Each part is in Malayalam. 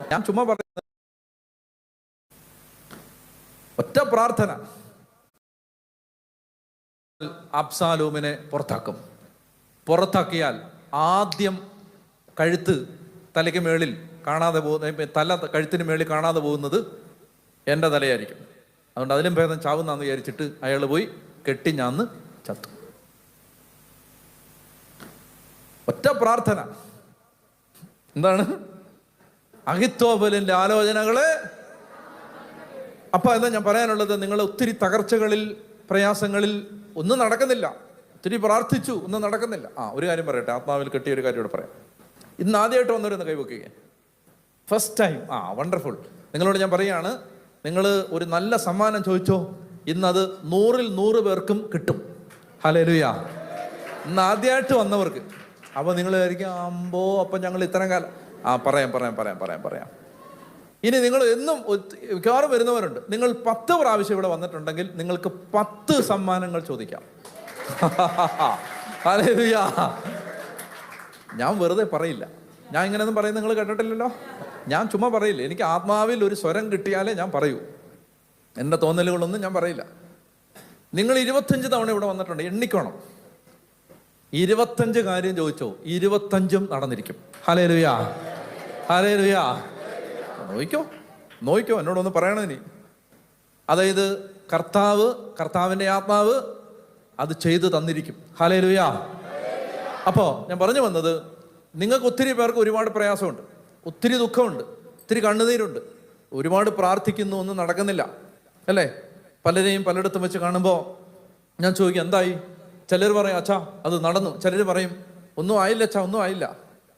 ഞാൻ ചുമ്മാ പറയുന്നത്, ഒറ്റ പ്രാർത്ഥന അബ്സാലോമിനെ പുറത്താക്കും. പുറത്താക്കിയാൽ ആദ്യം കഴുത്ത് തലയ്ക്ക് മേളിൽ കാണാതെ പോകുന്ന, തല കഴുത്തിന് മേളിൽ കാണാതെ പോകുന്നത് എൻ്റെ തലയായിരിക്കും. അതുകൊണ്ട് അതിലും ഭേദം ചാവുന്നാന്ന് വിചാരിച്ചിട്ട് അയാൾ പോയി കെട്ടി ഞാന്ന് ചത്തു. ഒറ്റ പ്രാർത്ഥന. എന്താണ്? അഹിത്തോഫലിന്റെ ആലോചനകള്. അപ്പൊ എന്താ ഞാൻ പറയാനുള്ളത്? നിങ്ങൾ ഒത്തിരി തകർച്ചകളിൽ, പ്രയാസങ്ങളിൽ ഒന്നും നടക്കുന്നില്ല. ഒത്തിരി പ്രാർത്ഥിച്ചു, ഒന്നും നടക്കുന്നില്ല. ഒരു കാര്യം പറയട്ടെ, ആത്മാവിൽ കെട്ടിയ ഒരു കാര്യം ഇവിടെ പറയാം. ഇന്ന് ആദ്യമായിട്ട് വന്നവരൊന്ന് കൈവയ്ക്കുക. First time. വണ്ടർഫുൾ. നിങ്ങളോട് ഞാൻ പറയാണ്, നിങ്ങൾ ഒരു നല്ല സമ്മാനം ചോദിച്ചോ, ഇന്നത് 100-ൽ 100 പേർക്കും കിട്ടും. ഹല്ലേലൂയ. ഇന്ന് ആദ്യമായിട്ട് വന്നവർക്ക്. അപ്പൊ നിങ്ങൾ വിചാരിക്കും, അമ്പോ അപ്പം ഞങ്ങൾ ഇത്രയും കാലം പറയാം. ഇനി നിങ്ങൾ എന്നും മിക്കവാറും വരുന്നവരുണ്ട്. നിങ്ങൾ 10 പ്രാവശ്യം ഇവിടെ വന്നിട്ടുണ്ടെങ്കിൽ നിങ്ങൾക്ക് 10 സമ്മാനങ്ങൾ ചോദിക്കാം. ഹല്ലേലൂയ. ഞാൻ വെറുതെ പറയില്ല. ഞാൻ ഇങ്ങനെയൊന്നും പറയുന്നത് നിങ്ങൾ കേട്ടിട്ടില്ലല്ലോ. ഞാൻ ചുമ്മാ പറയില്ല. എനിക്ക് ആത്മാവിൽ ഒരു സ്വരം കിട്ടിയാലേ ഞാൻ പറയൂ. എൻ്റെ തോന്നലുകളൊന്നും ഞാൻ പറയില്ല. നിങ്ങൾ 25 തവണ ഇവിടെ വന്നിട്ടുണ്ട്, എണ്ണിക്കോണം. 25 കാര്യം ചോദിച്ചോ, 25ഉം നടന്നിരിക്കും. Hallelujah, hallelujah. നോയിക്കോ എന്നോടൊന്ന് പറയണേ നീ. അതായത് കർത്താവിൻ്റെ ആത്മാവ് അത് ചെയ്തു തന്നിരിക്കും. ഹല്ലേലൂയ. അപ്പോൾ ഞാൻ പറഞ്ഞു വന്നത്, നിങ്ങൾക്ക് ഒത്തിരി പേർക്ക് ഒരുപാട് പ്രയാസമുണ്ട്, ഒത്തിരി ദുഃഖമുണ്ട്, ഒത്തിരി കണ്ണുനീരുണ്ട്, ഒരുപാട് പ്രാർത്ഥിക്കുന്നു, ഒന്നും നടക്കുന്നില്ല അല്ലേ? പലരെയും പലയിടത്തും വെച്ച് കാണുമ്പോൾ ഞാൻ ചോദിക്കും, എന്തായി? ചിലർ പറയും, അച്ഛാ അത് നടന്നു. ചിലർ പറയും, ഒന്നും ആയില്ല അച്ഛാ, ഒന്നും ആയില്ല.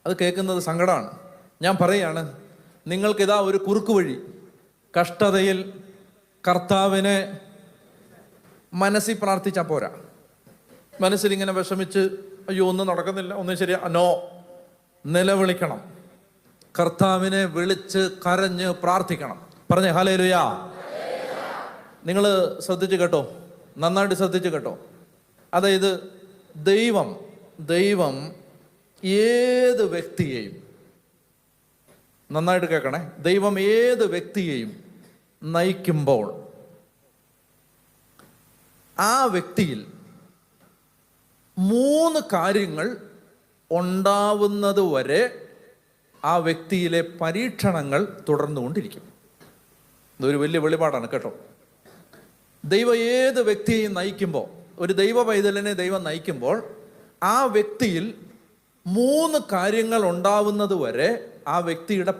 അത് കേൾക്കുന്നത് സങ്കടമാണ്. ഞാൻ പറയുകയാണ്, നിങ്ങൾക്കിതാ ഒരു കുറുക്ക് വഴി. കഷ്ടതയിൽ കർത്താവിനെ മനസ്സിൽ പ്രാർത്ഥിച്ചാൽ പോരാ. മനസ്സിലിങ്ങനെ വിഷമിച്ച്, അയ്യോ ഒന്നും നടക്കുന്നില്ല, ഒന്നും ശരിയാ, നോ. നിലവിളിക്കണം. കർത്താവിനെ വിളിച്ച് കരഞ്ഞ് പ്രാർത്ഥിക്കണം. പറഞ്ഞേ ഹല്ലേലൂയ. നിങ്ങൾ ശ്രദ്ധിച്ച് കേട്ടോ, നന്നായിട്ട് ശ്രദ്ധിച്ച് കേട്ടോ. അതായത് ദൈവം ഏത് വ്യക്തിയെയും, നന്നായിട്ട് കേൾക്കണേ, ദൈവം ഏത് വ്യക്തിയെയും നയിക്കുമ്പോൾ ആ വ്യക്തിയിൽ 3 കാര്യങ്ങൾ ഉണ്ടാവുന്നത് വരെ ആ വ്യക്തിയിലെ പരീക്ഷണങ്ങൾ തുടർന്നുകൊണ്ടിരിക്കും. ഇതൊരു വലിയ വെളിപാടാണ് കേട്ടോ. ദൈവം ഏത് വ്യക്തിയെയും നയിക്കുമ്പോൾ, ഒരു ദൈവ പൈതലിനെ ദൈവം നയിക്കുമ്പോൾ ആ വ്യക്തിയിൽ 3 കാര്യങ്ങൾ ഉണ്ടാവുന്നത് വരെ ആ വ്യക്തിയുടെ